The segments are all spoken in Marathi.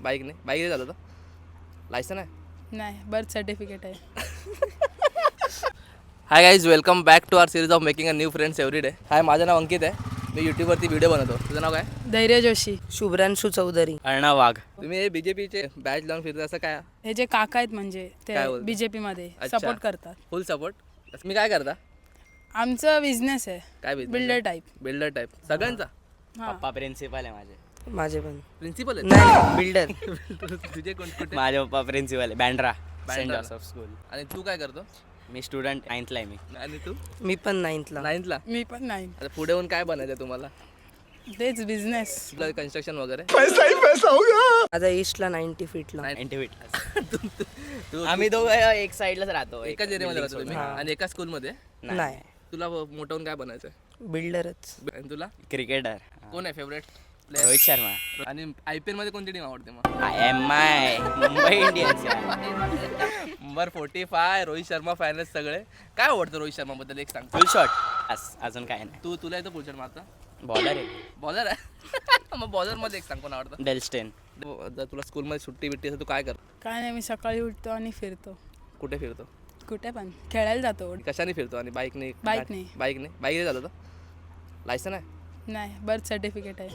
बाईकने झालं होतं लायसन आहे नाही बर्थ सर्टिफिकेट आहे. Hi guys welcome back to our series of making a new friends every day. Hi माझं नाव अंकित आहे. मी यूट्यूबवरती व्हिडिओ बनवतो. तुझं नाव काय? धैर्य जोशी. शुभ्रांशू चौधरी. अर्णव वाघ. तुम्ही हे बीजेपीचे बॅच लावून फिरता असं काय? हे जे काका आहेत म्हणजे ते काय बोलता? बीजेपी मध्ये अच्छा. सपोर्ट करतात. फुल सपोर्ट. मी काय करता? आमचं बिझनेस आहे काय business बिल्डर आहे? टाईप. बिल्डर टाईप सगळ्यांचा. हां पप्पा प्रिन्सिपल आहे माझे. माझे पण प्रिन्सिपल आहे नाही बिल्डर. तुझे कोण कुठे? माझे पप्पा प्रिन्सिपल आहे Bandra saint Bandra. Joseph school. आणि तू काय करतो? मी स्टुडंट 9th ला आहे मी. आणि तू मी पण 9th ला. 9th ला. मी पण नाही. आता पुढे होऊन काय बनायचं तुम्हाला? तेच बिझनेस. तुला कन्स्ट्रक्शन वगैरे? माझा ईस्टला 90 फीटला. 90 feet. तू आम्ही दोघं एक साईडलाच राहतो. एकाच एरियामध्ये राहतो तुम्ही हा. आणि एका स्कूलमध्ये. नाही तुला मोठं होऊन काय बनायचं? बिल्डरच. आणि तुला क्रिकेटर कोण आहे फेवरेट प्लेअर? रोहित शर्मा. आणि IPL मध्ये कोणती टीम आवडते मग? MI Mumbai Indians. Number 45 Rohit Sharma fan आहेत सगळे. काय आवडतं रोहित शर्मा बद्दल एक सांग. फुल शॉट. अजून काय नाही. तुला येतो फुल शॉट मारता? बॉलर आहे. बॉलर आहे. मग बॉलर मध्ये एक सांग कोण आवडतं? डेलस्टेन. जर तुला स्कूलमध्ये सुट्टी बिट्टी असेल तू काय कर? काय नाही मी सकाळी उठतो आणि फिरतो. कुठे फिरतो? कुठे पण खेळायला जातो. कशाने फिरतो? आणि बाईकने? बाईकने. बाईकने झालं होतं लायसन आहे? नाही बर्थ सर्टिफिकेट आहे.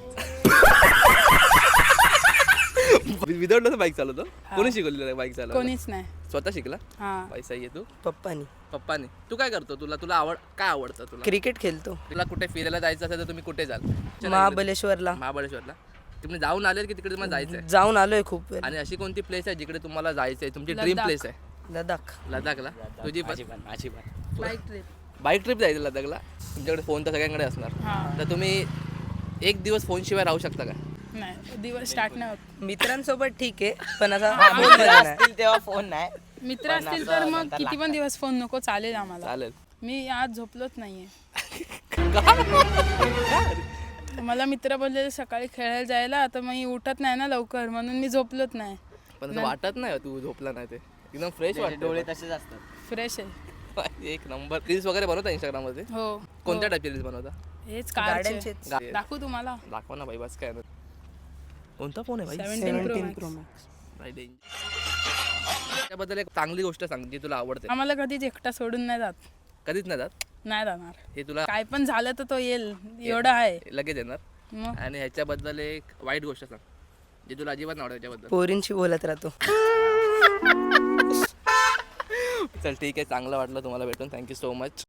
विदाउट बाईक चालवतो? हा. कोणी शिकवलेलं बाईक चालवतो? कोणीच नाही. स्वतः शिकला? हां पैसा आहे तू? पप्पानी. पप्पानी. तू काय करतो? तुला काय आवडतं तुला? क्रिकेट खेळतो. तुला कुठे फिरायला जायचं असेल तर तुम्ही कुठे जाल? महाबलेश्वरला महाबळेश्वरला. तुम्ही जाऊन आले की तिकडे तुम्हाला जायचं आहे? जाऊन आलोय खूप वेळ. आणि अशी कोणती प्लेस आहे जिकडे तुम्हाला जायचं आहे? तुमची ड्रीम लडाख. प्लेस आहे? लडाख. लडाखला. तुझी माझी पण. Bike trip. बाईक ट्रिप जायचं लडाखला. तुमच्याकडे फोन तर सगळ्यांकडे असणार. हां तर तुम्ही एक दिवस फोनशिवाय राहू शकता का? नाही दिवस स्टार्ट नाही होत. मित्रांसोबत ठीक आहे पण आता मित्र बोलणं नाही. असतील तेव्हा फोन नाही. मित्र पण असतील असं तर मग नंतर किती पण दिवस फोन नको चालेल आम्हाला. चालेल. मी आज झोपलोच नाहीये. मला मित्र बोललेले सकाळी खेळायला जायला तर मी उठत नाही ना लवकर म्हणून मी झोपलोच नाही. पण असं वाटत नाही तू झोपला नाही ते एकदम फ्रेश त्याचे डोळे वाटतं. तसेच असतात. फ्रेश आहे. एक नंबर. रील्स वगैरे बनवता इंस्टाग्राममध्ये? हो कोणत्या हो. टाईपची रील्स बनवता? हेच गाड्यांचेच. कारचे. दाखवू तुम्हाला. दाखवा ना भाई बस काय नाही. कोणता फोन आहे भाई? 17 Pro 17 Max. Pro Max. भाई danger. त्याबद्दल एक चांगली गोष्ट सांग जी तुला आवडते. आम्हाला कधीच एकटा सोडून नाही जात. कधीच नाही जात. नाही जाणार. हे तुला काय पण झालं तर तो येईल एवढं आहे. लगेच येणार. मग आणि ह्याच्याबद्दल एक वाईट गोष्ट सांग जी तुला अजिबात नाही आवडत त्याच्याबद्दल. पोरींशी बोलत राहतो. चल ठीक आहे. चांगलं वाटलं तुम्हाला भेटून. Thank you so much.